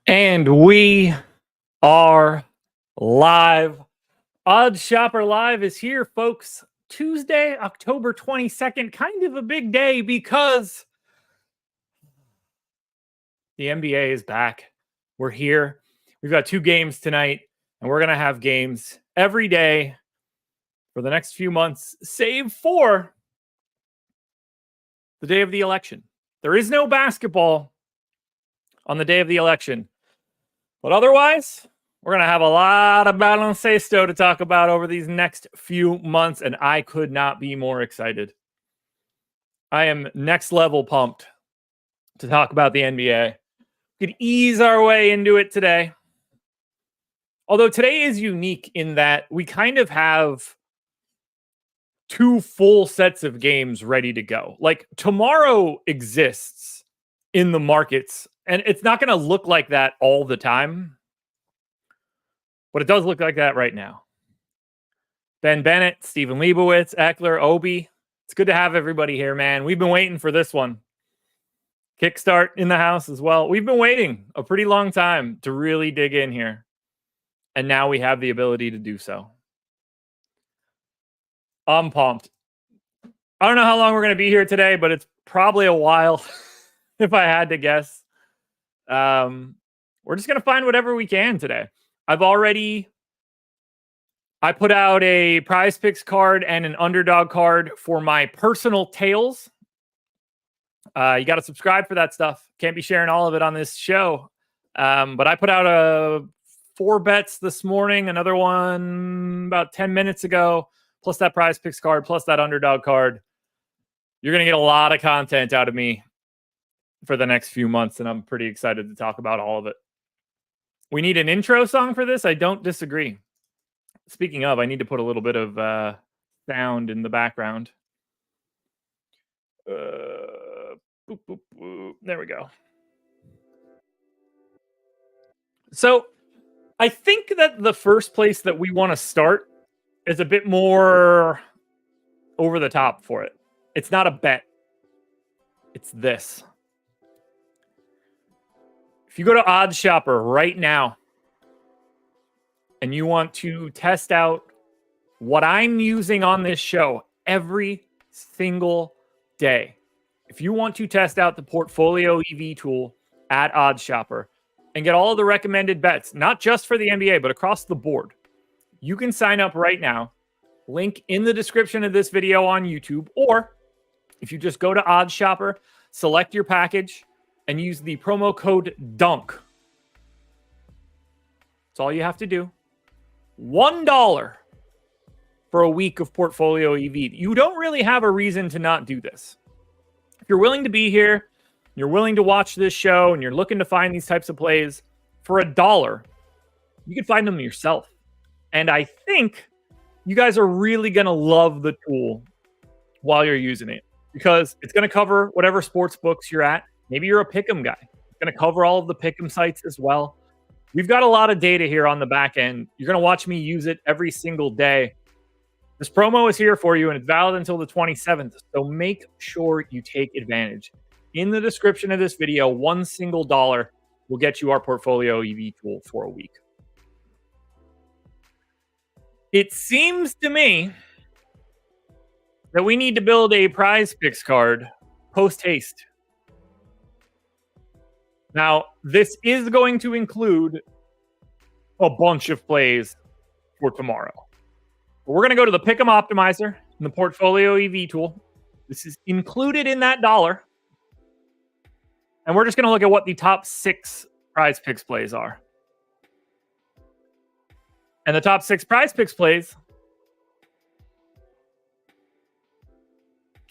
And we are live. Odds Shopper Live is here, folks. Tuesday, October 22nd, kind of a big day because the NBA is back. We're here. We've got 2 games tonight, and we're going to have games every day for the next few months, save for the day of the election. There is no basketball on the day of the election. But otherwise, we're going to have a lot of baloncesto to talk about over these next few months, and I could not be more excited. I am next level pumped to talk about the NBA. We could ease our way into it today. Although today is unique in that we kind of have 2 full sets of games ready to go. Like, tomorrow exists in the markets, and it's not going to look like that all the time, but it does look like that right now. Ben Bennett, Stephen Leibowitz, Eckler, Obi. It's good to have everybody here, man. We've been waiting for this one. Kickstart in the house as well. We've been waiting a pretty long time to really dig in here. And now we have the ability to do so. I'm pumped. I don't know how long we're going to be here today, but it's probably a while if I had to guess. We're just going to find whatever we can today. I put out a PrizePicks card and an Underdog card for my personal tails. You got to subscribe for that stuff. Can't be sharing all of it on this show. But I put out 4 bets this morning, another one about 10 minutes ago, plus that PrizePicks card, plus that Underdog card. You're going to get a lot of content out of me for the next few months, and I'm pretty excited to talk about all of it. We need an intro song for this. I don't disagree. Speaking of, I need to put a little bit of sound in the background. Boop, boop, boop. There we go. So I think that the first place that we want to start is a bit more over the top for it. It's not a bet. It's this. If you go to Odds Shopper right now and you want to test out what I'm using on this show every single day, if you want to test out the Portfolio EV tool at Odds Shopper and get all of the recommended bets, not just for the NBA, but across the board, you can sign up right now. Link in the description of this video on YouTube, or if you just go to Odds Shopper, select your package, and use the promo code DUNK. That's all you have to do. $1 for a week of Portfolio EV. You don't really have a reason to not do this. If you're willing to be here, you're willing to watch this show, and you're looking to find these types of plays for $1, you can find them yourself. And I think you guys are really going to love the tool while you're using it, because it's going to cover whatever sports books you're at. Maybe you're a pick'em guy. It's going to cover all of the pick'em sites as well. We've got a lot of data here on the back end. You're going to watch me use it every single day. This promo is here for you, and it's valid until the 27th. So make sure you take advantage. In the description of this video, $1 single will get you our Portfolio EV tool for a week. It seems to me that we need to build a PrizePicks card post-haste. Now, this is going to include a bunch of plays for tomorrow. But we're going to go to the Pick'em Optimizer and the Portfolio EV tool. This is included in that $1. And we're just going to look at what the top 6 PrizePicks plays are. And the top 6 PrizePicks plays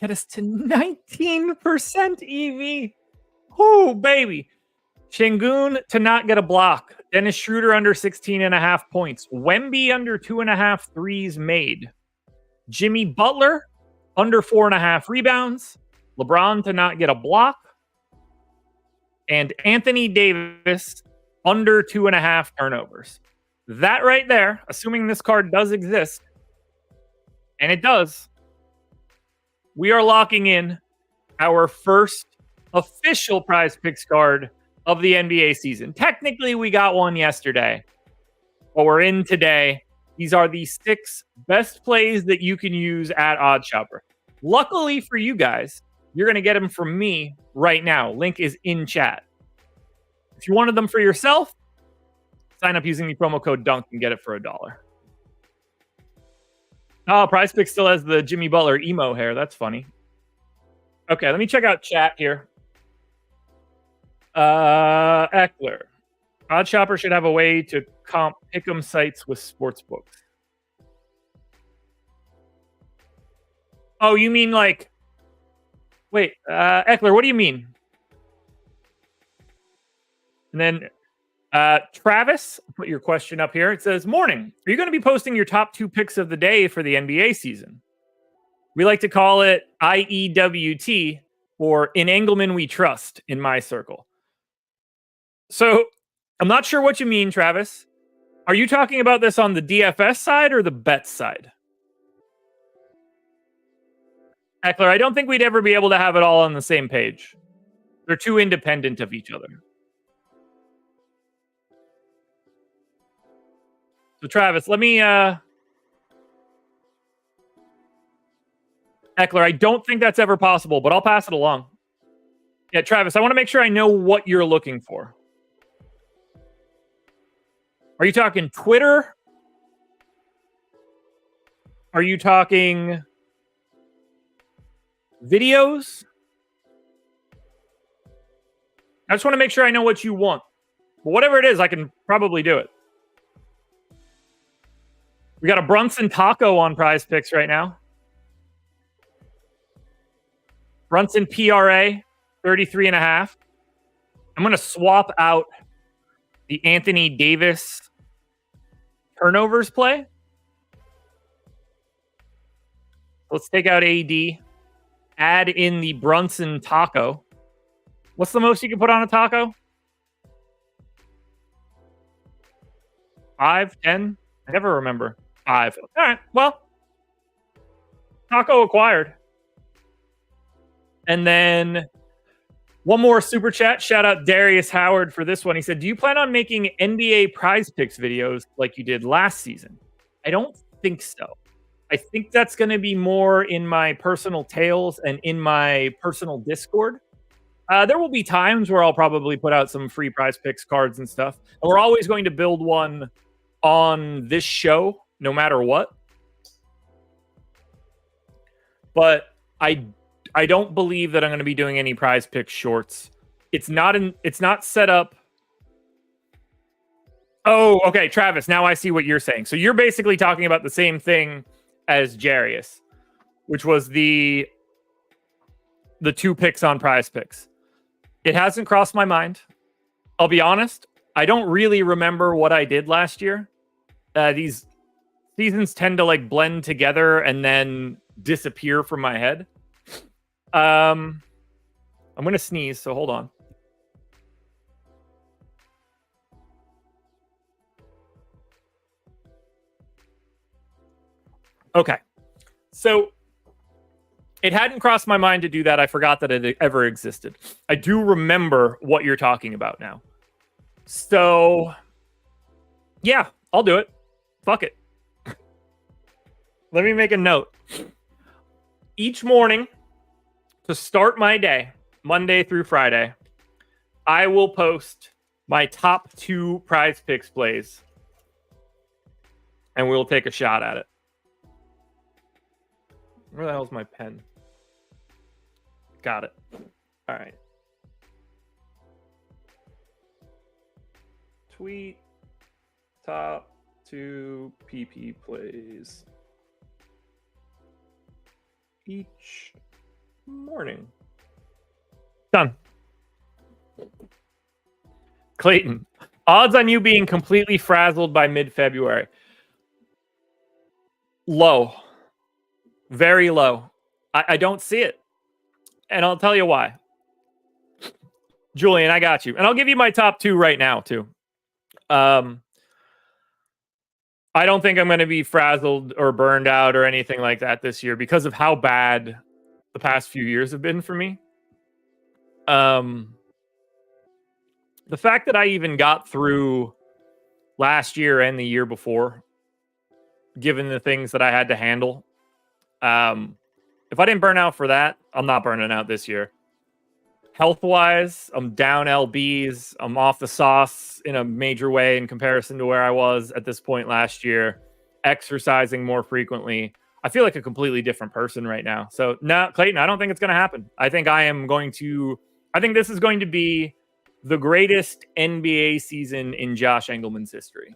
get us to 19% EV. Oh, baby. Şengün to not get a block. Dennis Schroeder under 16.5 points. Wemby under 2.5 threes made. Jimmy Butler under 4.5 rebounds. LeBron to not get a block. And Anthony Davis under 2.5 turnovers. That right there, assuming this card does exist, and it does, we are locking in our first official PrizePicks card of the NBA season. Technically, we got one yesterday, but we're in today. These are the 6 best plays that you can use at OddsShopper. Luckily for you guys, you're going to get them from me right now. Link is in chat. If you wanted them for yourself, sign up using the promo code DUNK and get it for $1. Oh, PrizePicks still has the Jimmy Butler emo hair. That's funny. Okay, let me check out chat here. Eckler. OddsShopper should have a way to comp pick'em sites with sportsbooks. Oh, you mean like... Wait, Eckler, what do you mean? And then Travis, put your question up here. It says, morning. Are you going to be posting your top 2 picks of the day for the NBA season? We like to call it IEWT, or In Engleman We Trust, in my circle. So I'm not sure what you mean, Travis. Are you talking about this on the DFS side or the bet side? Eckler, I don't think we'd ever be able to have it all on the same page. They're too independent of each other. So Travis, let me... Eckler, I don't think that's ever possible, but I'll pass it along. Yeah, Travis, I want to make sure I know what you're looking for. Are you talking Twitter? Are you talking videos? I just want to make sure I know what you want. But whatever it is, I can probably do it. We got a Brunson taco on PrizePicks right now. Brunson PRA, 33.5. I'm going to swap out the Anthony Davis turnovers play. Let's take out AD. Add in the Brunson taco. What's the most you can put on a taco? 5, 10? I never remember. 5. All right, well, taco acquired. And then one more super chat. Shout out Darius Howard for this one. He said, do you plan on making NBA PrizePicks videos like you did last season? I don't think so. I think that's going to be more in my personal tales and in my personal Discord. There will be times where I'll probably put out some free PrizePicks cards and stuff. And we're always going to build one on this show, no matter what. But I don't believe that I'm going to be doing any PrizePicks shorts. It's not set up. Oh, okay, Travis. Now I see what you're saying. So you're basically talking about the same thing as Jarius, which was the 2 picks on PrizePicks. It hasn't crossed my mind. I'll be honest. I don't really remember what I did last year. These seasons tend to like blend together and then disappear from my head. I'm going to sneeze, so hold on. Okay. So it hadn't crossed my mind to do that. I forgot that it ever existed. I do remember what you're talking about now. So yeah, I'll do it. Fuck it. Let me make a note. Each morning to start my day, Monday through Friday, I will post my top 2 PrizePicks plays and we'll take a shot at it. Where the hell's my pen? Got it. All right. Tweet top 2 PP plays each morning. Done. Clayton, odds on you being completely frazzled by mid-February. Low. Very low. I don't see it. And I'll tell you why. Julian, I got you. And I'll give you my top 2 right now, too. I don't think I'm going to be frazzled or burned out or anything like that this year because of how bad the past few years have been for me. the fact that I even got through last year and the year before, given the things that I had to handle, if I didn't burn out for that, I'm not burning out this year. Health-wise, I'm down LBs. I'm off the sauce in a major way in comparison to where I was at this point last year. Exercising more frequently. I feel like a completely different person right now. So, no, Clayton, I don't think it's going to happen. I think this is going to be the greatest NBA season in Josh Engleman's history.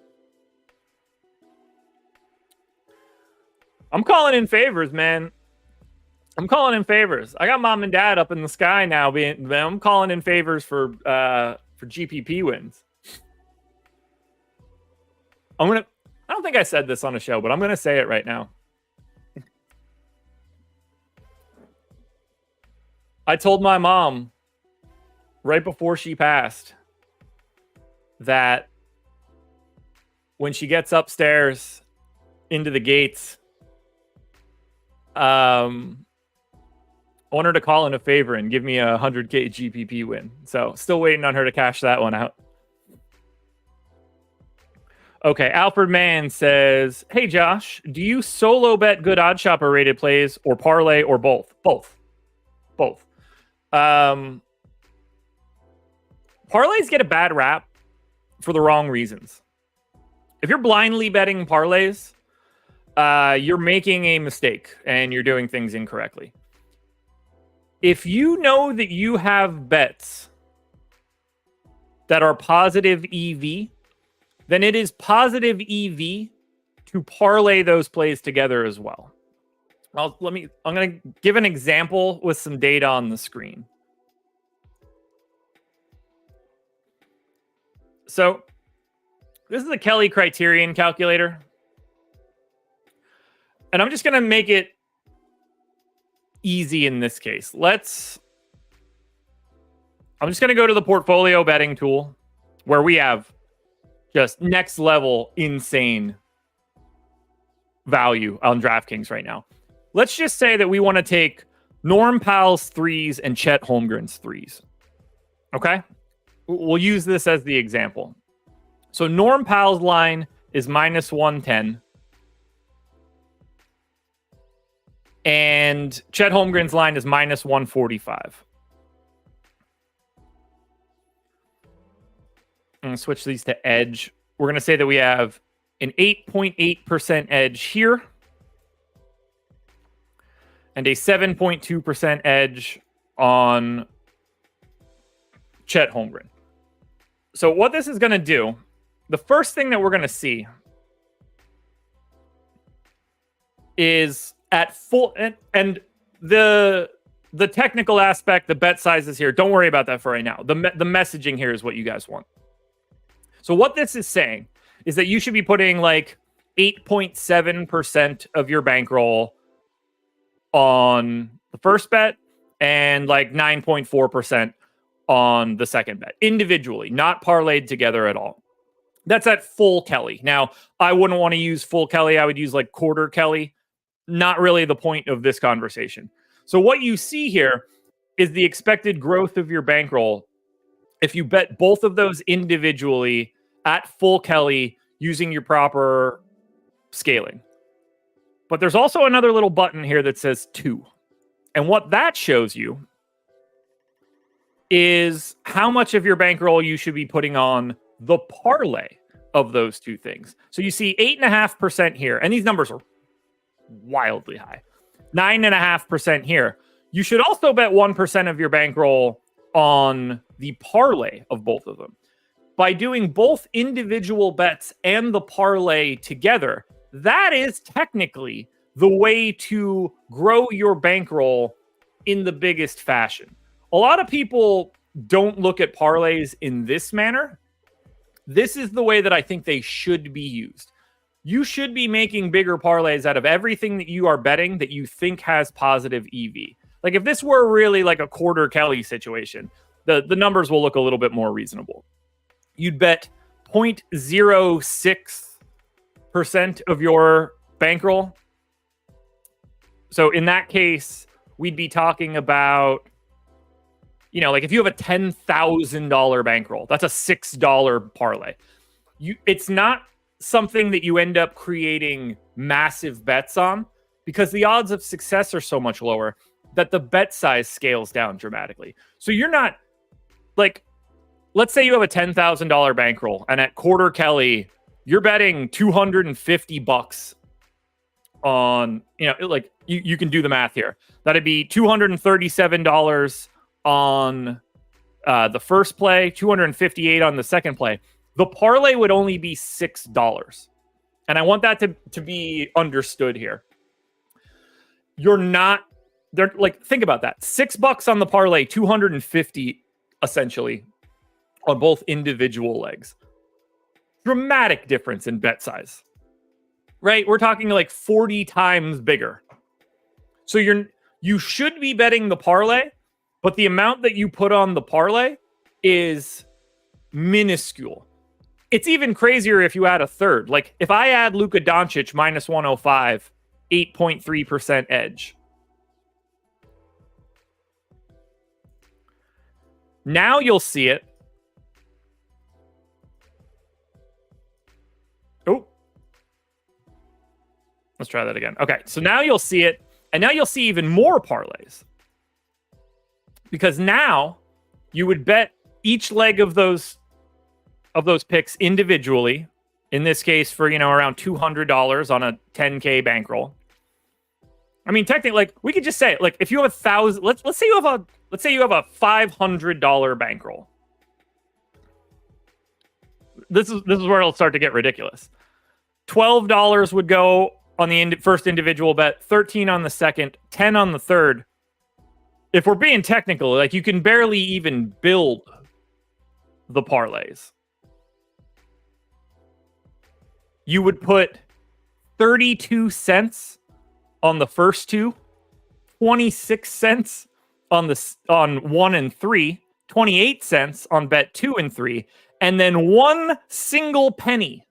I'm calling in favors, man. I'm calling in favors. I got mom and dad up in the sky now. I'm calling in favors for GPP wins. I don't think I said this on a show, but I'm gonna say it right now. I told my mom right before she passed that when she gets upstairs into the gates, I want her to call in a favor and give me a 100K GPP win. So still waiting on her to cash that one out. Okay, Alfred Mann says, hey, Josh, do you solo bet good odd shopper rated plays or parlay or both? Both. Parlays get a bad rap for the wrong reasons. If you're blindly betting parlays, you're making a mistake and you're doing things incorrectly. If you know that you have bets that are positive EV, then it is positive EV to parlay those plays together as well. I'm going to give an example with some data on the screen. So this is the Kelly criterion calculator. And I'm just going to make it easy in this case. I'm just going to go to the portfolio betting tool where we have just next level insane value on DraftKings right now. Let's just say that we want to take Norm Powell's threes and Chet Holmgren's threes. Okay? We'll use this as the example. So Norm Powell's line is minus 110. And Chet Holmgren's line is minus 145. I'm going to switch these to edge. We're going to say that we have an 8.8% edge here and a 7.2% edge on Chet Holmgren. So what this is going to do, the first thing that we're going to see is at full, and the technical aspect, the bet sizes here, don't worry about that for right now. The messaging here is what you guys want. So what this is saying is that you should be putting like 8.7% of your bankroll on the first bet and like 9.4% on the second bet individually, not parlayed together at all. That's at full Kelly. Now, I wouldn't want to use full Kelly. I would use like quarter Kelly. Not really the point of this conversation. So what you see here is the expected growth of your bankroll if you bet both of those individually at full Kelly using your proper scaling. But there's also another little button here that says 2. And what that shows you is how much of your bankroll you should be putting on the parlay of those two things. So you see 8.5% here, and these numbers are wildly high. 9.5% here. You should also bet 1% of your bankroll on the parlay of both of them. By doing both individual bets and the parlay together, that is technically the way to grow your bankroll in the biggest fashion. A lot of people don't look at parlays in this manner. This is the way that I think they should be used. You should be making bigger parlays out of everything that you are betting that you think has positive EV. Like if this were really like a quarter Kelly situation, the numbers will look a little bit more reasonable. You'd bet 0.06% of your bankroll. So in that case, we'd be talking about like if you have a $10,000 bankroll, that's a $6 parlay. It's not something that you end up creating massive bets on because the odds of success are so much lower that the bet size scales down dramatically. So you're not like, let's say you have a $10,000 bankroll and at quarter Kelly, you're betting $250 on, like you can do the math here. That'd be $237 on the first play, $258 on the second play. The parlay would only be $6. And I want that to be understood here. You're not, they're like, think about that. $6 on the parlay, 250 essentially on both individual legs. Dramatic difference in bet size, right? We're talking like 40 times bigger. So you should be betting the parlay, but the amount that you put on the parlay is minuscule. It's even crazier if you add a third. Like if I add Luka Doncic minus 105, 8.3% edge. Now you'll see it. Oh, let's try that again. Okay, so now you'll see it, and now you'll see even more parlays. Because now you would bet each leg of those picks individually. In this case, for around $200 on a 10K bankroll. I mean, technically, like we could just say, like if you have 1,000, let's say you have a $500 bankroll. This is where it'll start to get ridiculous. $12 would go on the first individual bet, 13 on the second, 10 on the third. If we're being technical, like you can barely even build the parlays. You would put 32 cents on the first two, 26 cents on 1 and 3, 28 cents on bet 2 and 3, and then 1 single penny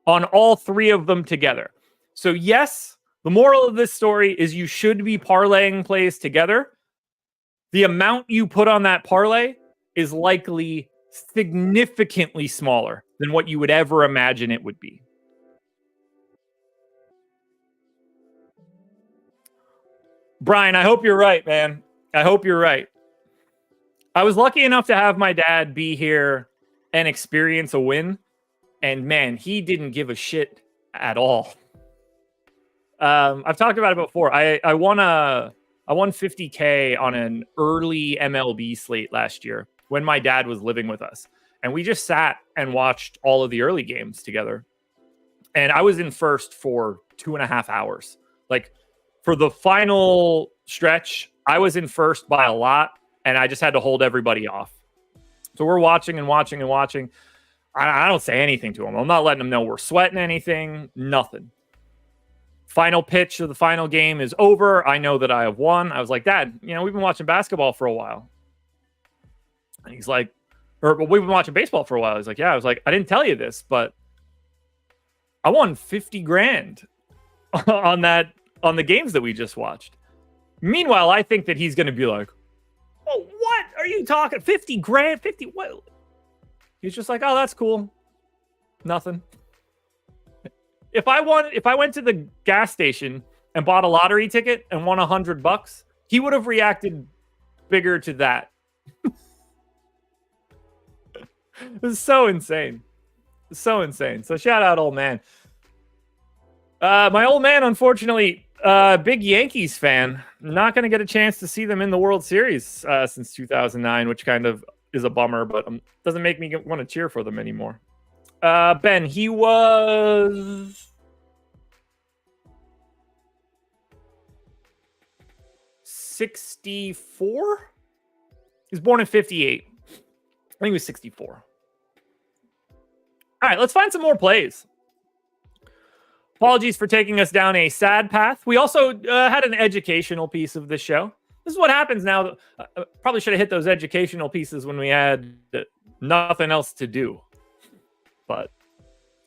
on all 3 of them together. So yes, the moral of this story is you should be parlaying plays together. The amount you put on that parlay is likely significantly smaller than what you would ever imagine it would be. Brian, I hope you're right, man. I hope you're right. I was lucky enough to have my dad be here and experience a win. And man, he didn't give a shit at all. I've talked about it before. I won 50K on an early MLB slate last year when my dad was living with us. And we just sat and watched all of the early games together. And I was in first for 2.5 hours. Like for the final stretch, I was in first by a lot. And I just had to hold everybody off. So we're watching and watching and watching. I don't say anything to them. I'm not letting them know we're sweating anything. Nothing. Final pitch of the final game is over. I know that I have won. I was like, Dad, we've been watching basketball for a while. And he's like, we've been watching baseball for a while. He's like, yeah. I was like, I didn't tell you this, but I won 50 grand on the games that we just watched. Meanwhile, I think that he's going to be like, oh, what are you talking? 50 grand? 50 what? He's just like, oh, that's cool. Nothing. If I went to the gas station and bought a lottery ticket and won $100, he would have reacted bigger to that. It was so insane. So insane. So shout out, old man. My old man, unfortunately, big Yankees fan. Not going to get a chance to see them in the World Series since 2009, which kind of is a bummer, but doesn't make me want to cheer for them anymore. Ben, he was 64? He was born in 58. I think he was 64. All right, let's find some more plays. Apologies for taking us down a sad path. We also had an educational piece of this show. This is what happens now. Probably should have hit those educational pieces when we had nothing else to do. But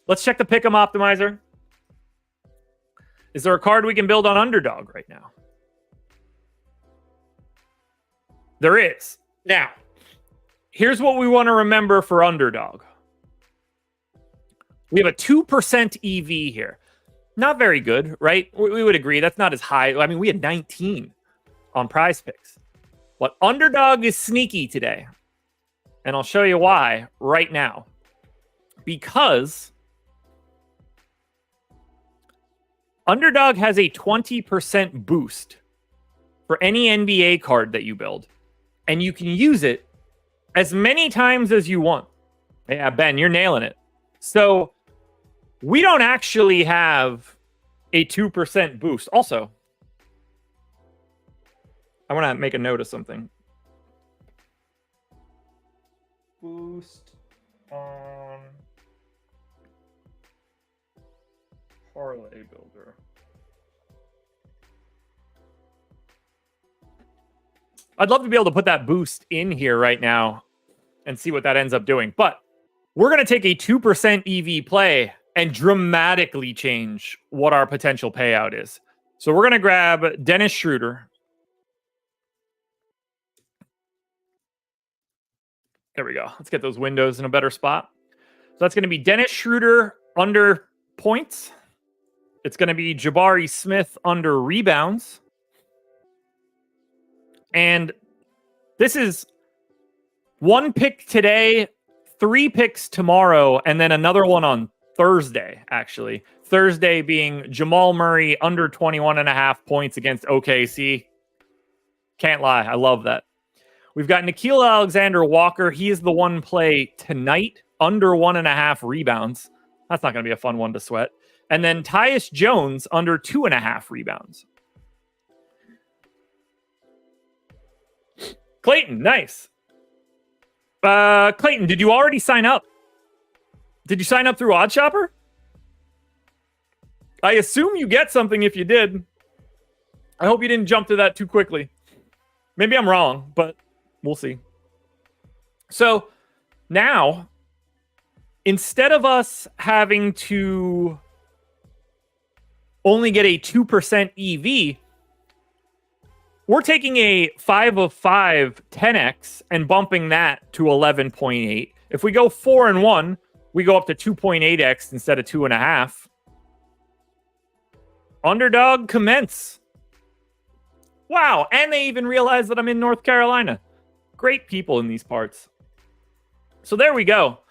let's check the Pick'em Optimizer. Is there a card we can build on Underdog right now? There is. Now, here's what we want to remember for Underdog. We have a 2% EV here. Not very good, right? We would agree. That's not as high. I mean, we had 19 on PrizePicks. But Underdog is sneaky today. And I'll show you why right now. Because Underdog has a 20% boost for any NBA card that you build. And you can use it as many times as you want. Yeah, Ben, you're nailing it. So we don't actually have a 2% boost. Also, I want to make a note of something. Boost on Parlay Builder. I'd love to be able to put that boost in here right now and see what that ends up doing. But we're going to take a 2% EV play and dramatically change what our potential payout is. So we're going to grab Dennis Schroeder. There we go. Let's get those windows in a better spot. So that's going to be Dennis Schroeder under points. It's going to be Jabari Smith under rebounds. And this is 1 pick today, 3 picks tomorrow, and then another one on Thursday, actually. Thursday being Jamal Murray under 21.5 points against OKC. Can't lie. I love that. We've got Nickeil Alexander-Walker. He is the one play tonight, under 1.5 rebounds. That's not going to be a fun one to sweat. And then Tyus Jones under 2.5 rebounds. Clayton, nice. Clayton, did you already sign up? Did you sign up through OddsShopper? I assume you get something if you did. I hope you didn't jump to that too quickly. Maybe I'm wrong, but we'll see. So now, instead of us having to only get a 2% EV, we're taking a 5 of 5 10x and bumping that to 11.8. If we go 4 and 1, we go up to 2.8x instead of 2.5. Underdog commence. Wow, and they even realize that I'm in North Carolina. Great people in these parts. So there we go.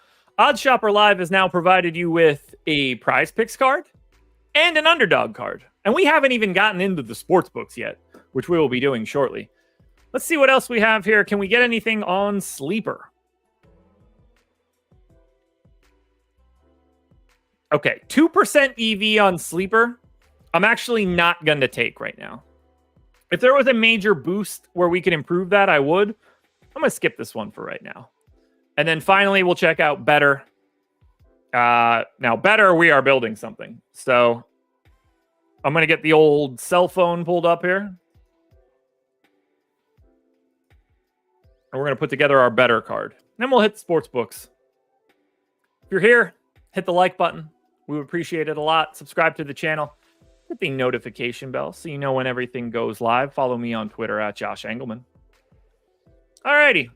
OddsShopper Live has now provided you with a PrizePicks card and an Underdog card. And we haven't even gotten into the sportsbooks yet, which we will be doing shortly. Let's see what else we have here. Can we get anything on Sleeper? Okay, 2% EV on Sleeper. I'm actually not going to take right now. If there was a major boost where we could improve that, I would. I'm going to skip this one for right now. And then finally, we'll check out Betr. Now, Betr, we are building something. So I'm going to get the old cell phone pulled up here. And we're going to put together our Betr card. Then we'll hit the sports books. If you're here, hit the like button. We would appreciate it a lot. Subscribe to the channel. Hit the notification bell so you know when everything goes live. Follow me on Twitter at Josh Engleman. Alrighty.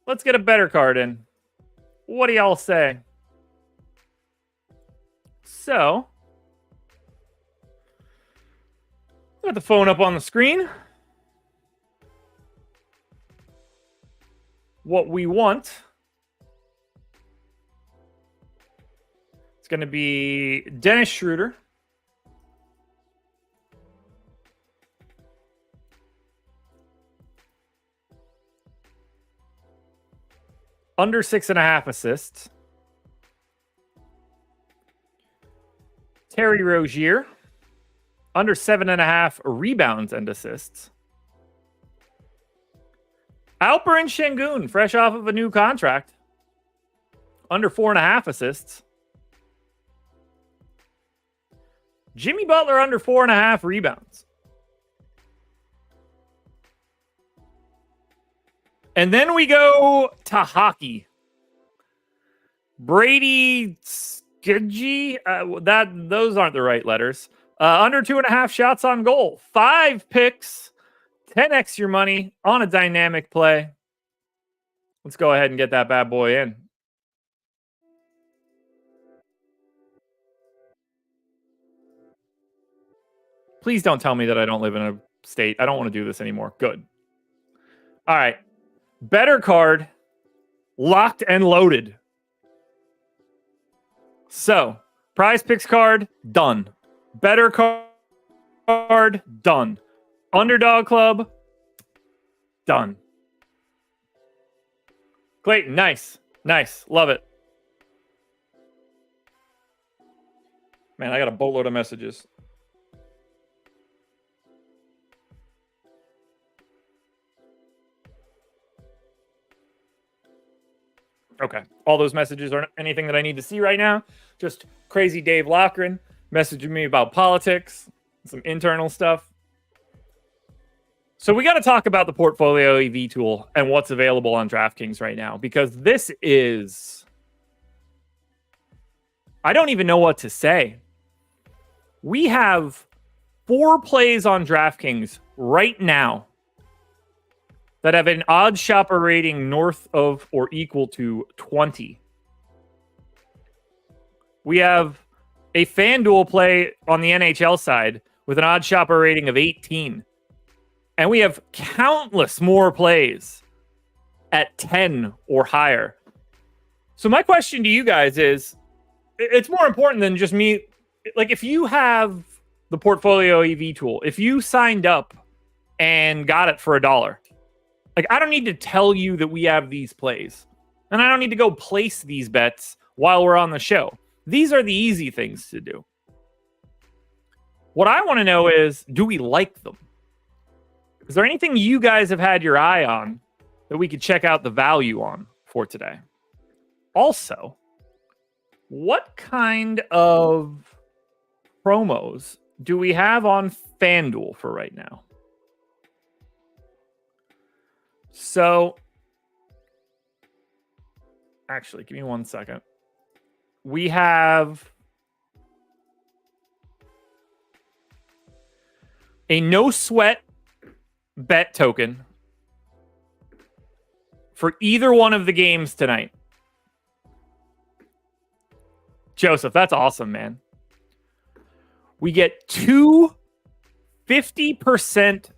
Let's get a Betr card in. What do y'all say? So, got the phone up on the screen. What we want, it's going to be Dennis Schroeder. Under 6.5 assists. Terry Rozier. Under 7.5 rebounds and assists. Alperen Şengün, fresh off of a new contract. Under 4.5 assists. Jimmy Butler under 4.5 rebounds. And then we go to hockey. Brady Skidgy. Those aren't the right letters. Under 2.5 shots on goal. 5 picks 10x your money on a dynamic play. Let's go ahead and get that bad boy in. Please don't tell me that I don't live in a state. I don't want to do this anymore. Good. All right. Betr card, locked and loaded. So, PrizePicks card, done. Betr card, done. Underdog Club, done. Clayton, nice. Nice. Love it. Man, I got a boatload of messages. Okay. All those messages aren't anything that I need to see right now. Just crazy Dave Lochran messaging me about politics, some internal stuff. So we got to talk about the portfolio EV tool and what's available on DraftKings right now, because this is, I don't even know what to say. We have 4 plays on DraftKings right now that have an odds shopper rating north of or equal to 20. We have a FanDuel play on the NHL side with an odds shopper rating of 18. And we have countless more plays at 10 or higher. So my question to you guys is, it's more important than just me. Like, if you have the portfolio EV tool, if you signed up and got it for $1, like, I don't need to tell you that we have these plays. And I don't need to go place these bets while we're on the show. These are the easy things to do. What I want to know is, do we like them? Is there anything you guys have had your eye on that we could check out the value on for today? Also, what kind of promos do we have on FanDuel for right now? So, actually, give me 1 second. We have a no sweat bet token for either one of the games tonight. Joseph, that's awesome, man. We get 2 50%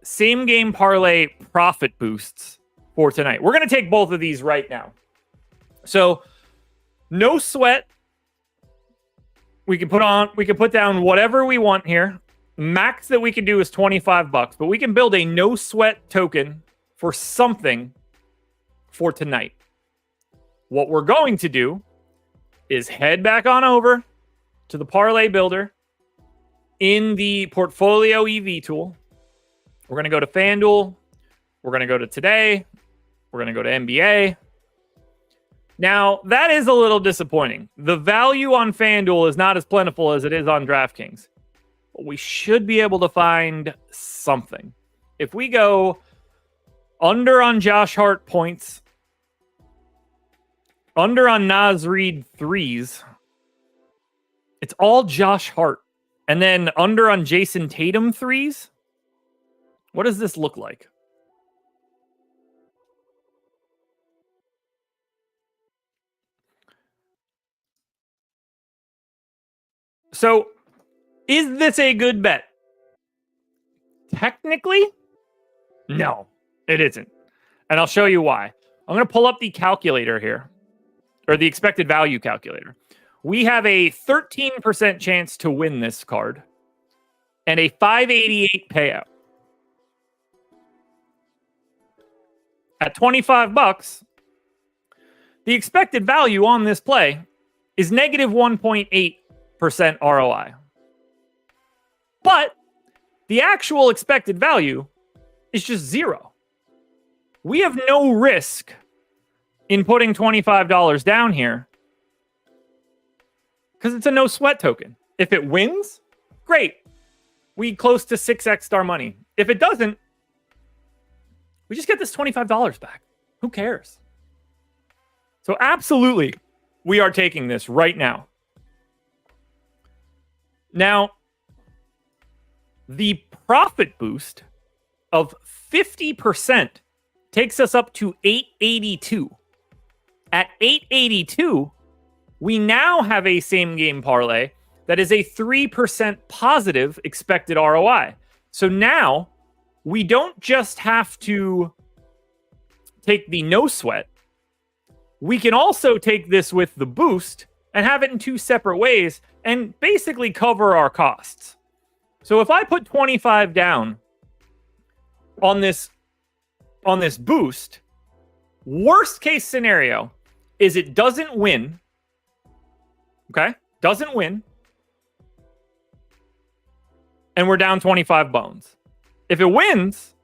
same game parlay profit boosts for tonight. We're going to take both of these right now. So, no sweat. We can put down whatever we want here. Max that we can do is $25, but we can build a no sweat token for something for tonight. What we're going to do is head back on over to the parlay builder in the portfolio EV tool. We're going to go to FanDuel. We're going to go to today. We're going to go to NBA. Now, that is a little disappointing. The value on FanDuel is not as plentiful as it is on DraftKings. But we should be able to find something. If we go under on Josh Hart points, under on Naz Reid threes, it's all Josh Hart. And then under on Jason Tatum threes, what does this look like? So, is this a good bet? Technically, no, it isn't. And I'll show you why. I'm going to pull up the calculator here, or the expected value calculator. We have a 13% chance to win this card and a 588 payout. At $25, the expected value on this play is negative 1.8% ROI. But the actual expected value is just 0. We have no risk in putting $25 down here because it's a no sweat token. If it wins, great. We close to 6x our money. If it doesn't, we just get this $25 back. Who cares? So absolutely, we are taking this right now. Now, the profit boost of 50% takes us up to 882. At 882, we now have a same game parlay that is a 3% positive expected ROI. So now we don't just have to take the no sweat. We can also take this with the boost and have it in two separate ways and basically cover our costs. So if I put 25 down on this boost, worst case scenario is it doesn't win. Okay? Doesn't win. And we're down 25 bones. If it wins,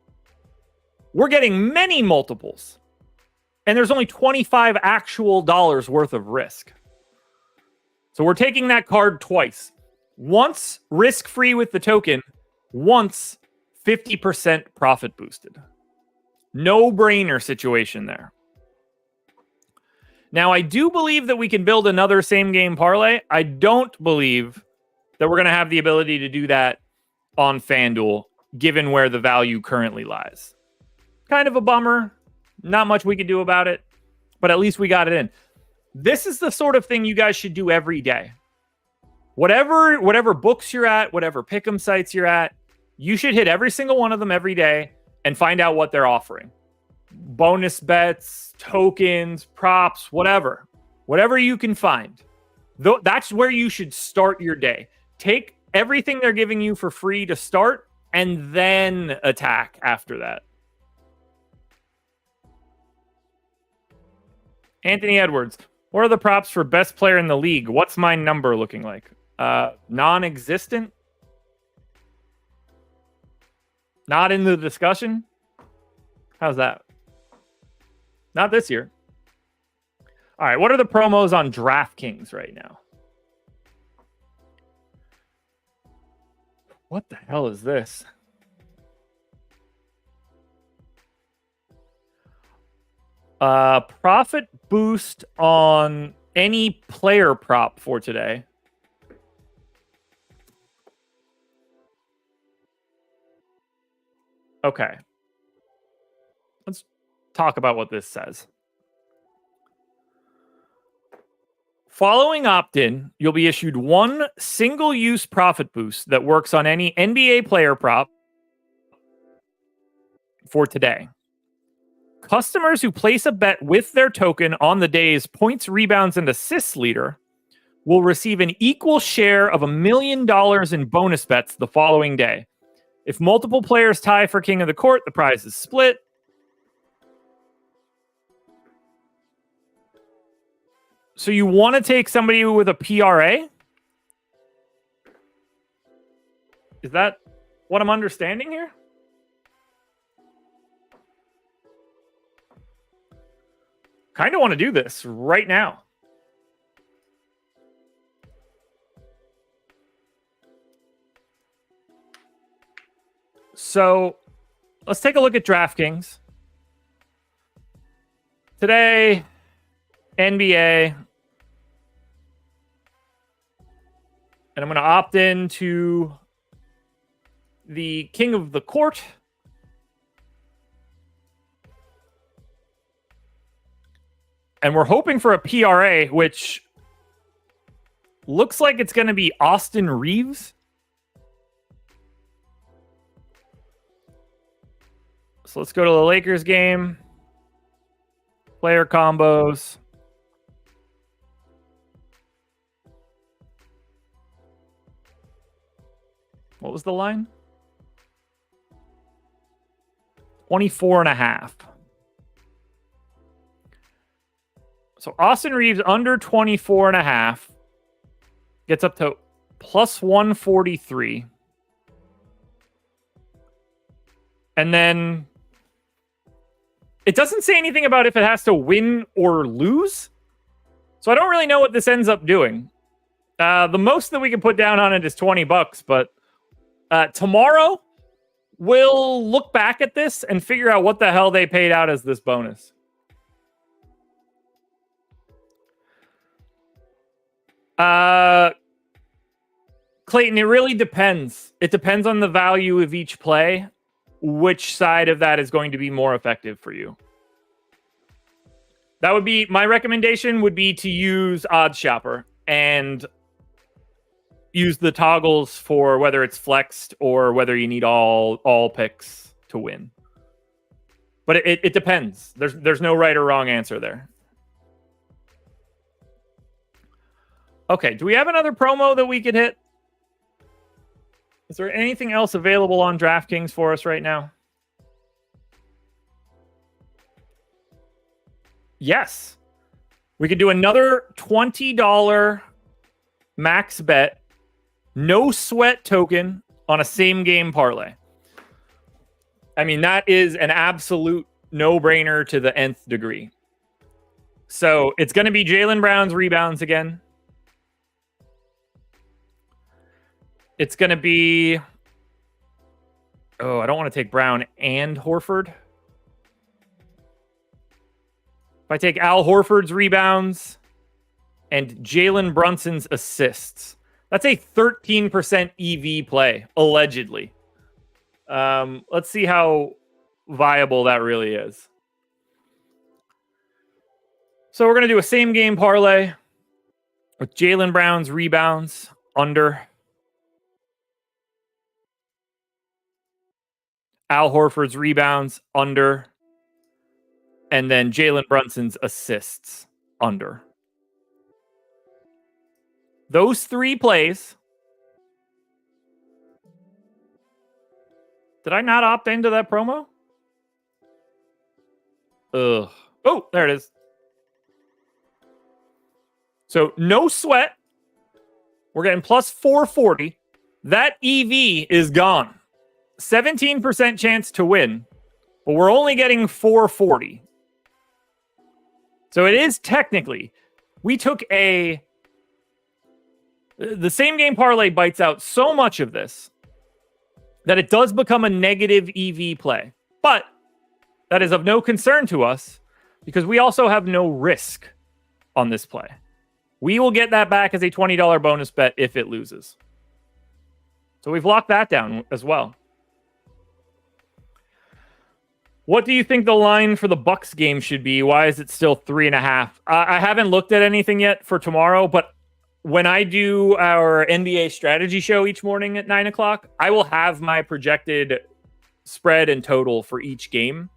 we're getting many multiples. And there's only 25 actual dollars worth of risk. So we're taking that card twice. Once risk-free with the token, once 50% profit boosted. No-brainer situation there. Now, I do believe that we can build another same-game parlay. I don't believe that we're going to have the ability to do that on FanDuel, given where the value currently lies. Kind of a bummer. Not much we can do about it, but at least we got it in. This is the sort of thing you guys should do every day. Whatever books you're at, whatever pick'em sites you're at, you should hit every single one of them every day and find out what they're offering. Bonus bets, tokens, props, whatever you can find. That's where you should start your day. Take everything they're giving you for free to start and then attack after that. Anthony Edwards, what are the props for best player in the league? What's my number looking like? Non-existent? Not in the discussion? How's that? Not this year. All right, what are the promos on DraftKings right now? What the hell is this? Profit boost on any player prop for today. Okay. Let's talk about what this says. Following opt-in, you'll be issued one single-use profit boost that works on any NBA player prop for today. Customers who place a bet with their token on the day's points, rebounds, and assists leader will receive an equal share of $1 million in bonus bets the following day. If multiple players tie for king of the court, the prize is split. So you want to take somebody with a PRA? Is that what I'm understanding here? Kind of want to do this right now. So let's take a look at DraftKings. Today, NBA. And I'm going to opt into the king of the court. And we're hoping for a PRA, which looks like it's going to be Austin Reeves. So let's go to the Lakers game. Player combos. What was the line? 24.5. So Austin Reeves under 24.5 gets up to plus 143. And then it doesn't say anything about if it has to win or lose. So I don't really know what this ends up doing. The most that we can put down on it is $20, but tomorrow we'll look back at this and figure out what the hell they paid out as this bonus. Clayton, it really depends. It depends on the value of each play. which side of that is going to be more effective for you. That would be my recommendation, would be to use Odds Shopper and use the toggles for whether it's flexed or whether you need all picks to win. But it depends. There's no right or wrong answer there. Okay, do we have another promo that we could hit? Is there anything else available on DraftKings for us right now? Yes. We could do another $20 max bet, no sweat token on a same game parlay. I mean, that is an absolute no-brainer to the nth degree. So it's going to be Jaylen Brown's rebounds again. It's going to be... Oh, I don't want to take Brown and Horford. If I take Al Horford's rebounds and Jalen Brunson's assists, that's a 13% EV play, allegedly. Let's see how viable that really is. So we're going to do a same game parlay with Jaylen Brown's rebounds under, Al Horford's rebounds under, and then Jalen Brunson's assists under. Those three plays. Did I not opt into that promo? Ugh. Oh, there it is. So no sweat. We're getting plus 440. That EV is gone. 17% chance to win, but we're only getting 440. So it is technically, we took the same game parlay bites out so much of this that it does become a negative EV play. But that is of no concern to us because we also have no risk on this play. We will get that back as a $20 bonus bet if it loses. So we've locked that down as well. What do you think the line for the Bucks game should be? Why is it still 3.5? I haven't looked at anything yet for tomorrow, but when I do our NBA strategy show each morning at 9 o'clock, I will have my projected spread and total for each game.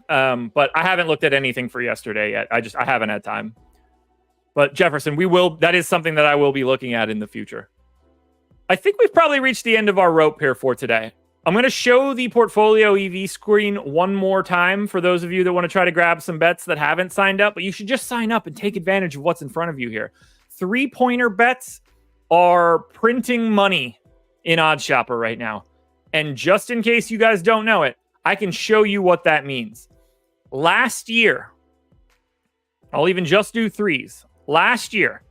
But I haven't looked at anything for yesterday yet. I haven't had time. But Jefferson, that is something that I will be looking at in the future. I think we've probably reached the end of our rope here for today. I'm going to show the portfolio EV screen one more time for those of you that want to try to grab some bets that haven't signed up, but you should just sign up and take advantage of what's in front of you here. 3-pointer bets are printing money in Odds Shopper right now. And just in case you guys don't know it, I can show you what that means. Last year, I'll even just do threes. Last year,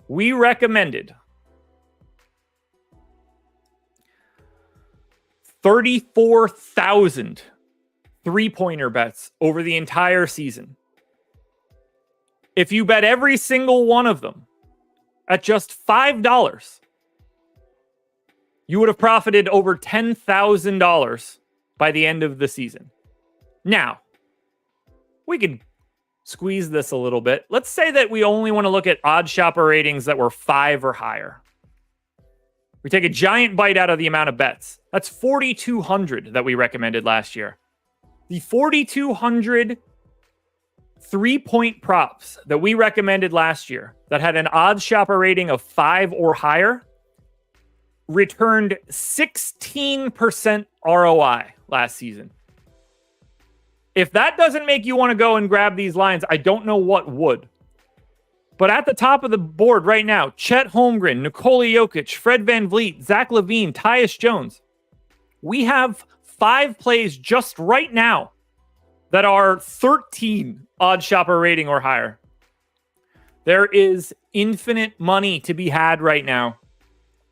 we recommended 34,000 3-pointer bets over the entire season. If you bet every single one of them at just $5, you would have profited over $10,000 by the end of the season. Now, we could squeeze this a little bit. Let's say that we only want to look at Odds Shopper ratings that were 5 or higher. We take a giant bite out of the amount of bets. That's 4,200 that we recommended last year. The 4,200 3-point props that we recommended last year that had an Odds Shopper rating of 5 or higher returned 16% ROI last season. If that doesn't make you want to go and grab these lines, I don't know what would. But at the top of the board right now, Chet Holmgren, Nikola Jokic, Fred VanVleet, Zach LaVine, Tyus Jones. We have 5 plays just right now that are 13 Odds Shopper rating or higher. There is infinite money to be had right now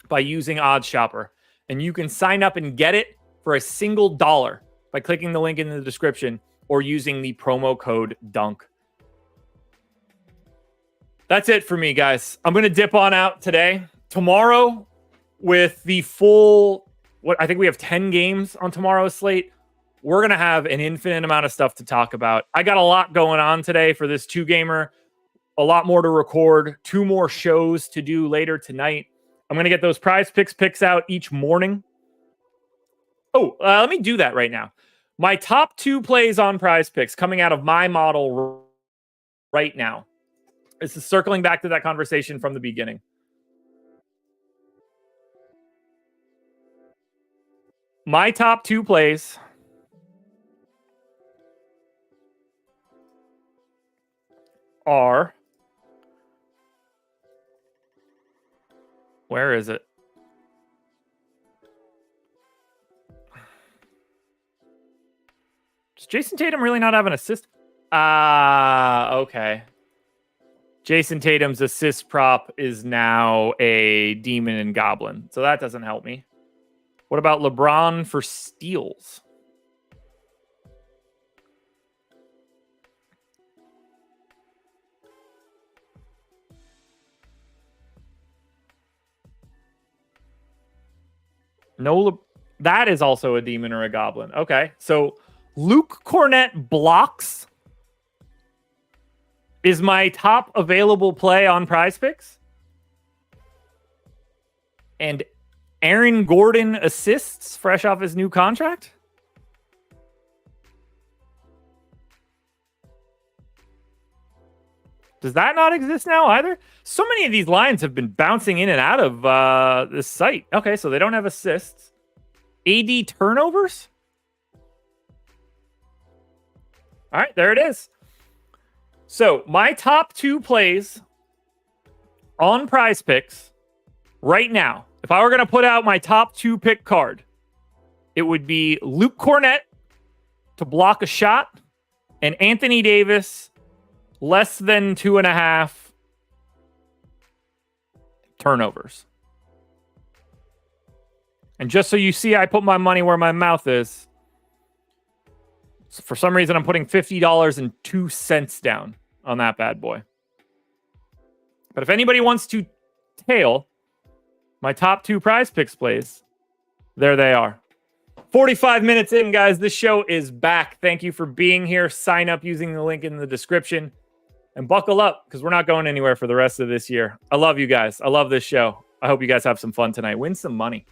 by using Odds Shopper. And you can sign up and get it for a single dollar by clicking the link in the description or using the promo code DUNK. That's it for me, guys. I'm going to dip on out today. Tomorrow, with the full I think we have 10 games on tomorrow's slate. We're going to have an infinite amount of stuff to talk about. I got a lot going on today for this 2-gamer, a lot more to record, 2 more shows to do later tonight. I'm going to get those PrizePicks picks out each morning. Oh, let me do that right now. My top 2 plays on PrizePicks coming out of my model right now. This is circling back to that conversation from the beginning. My top 2 plays are... Where is it? Does Jason Tatum really not have an assist? Okay. Jason Tatum's assist prop is now a demon and goblin, so that doesn't help me. What about LeBron for steals? No, that is also a demon or a goblin. Okay, so Luke Cornett blocks is my top available play on PrizePicks. And Aaron Gordon assists fresh off his new contract. Does that not exist now either? So many of these lines have been bouncing in and out of this site. Okay, so they don't have assists. AD turnovers? All right, there it is. So my top 2 plays on PrizePicks right now, if I were going to put out my top 2 pick card, it would be Luke Cornett to block a shot and Anthony Davis less than 2.5 turnovers. And just so you see, I put my money where my mouth is. So for some reason, I'm putting $50.02 down on that bad boy. But if anybody wants to tail my top 2 PrizePicks plays, there they are. 45 minutes in, guys. This show is back. Thank you for being here. Sign up using the link in the description. And buckle up, because we're not going anywhere for the rest of this year. I love you guys. I love this show. I hope you guys have some fun tonight. Win some money.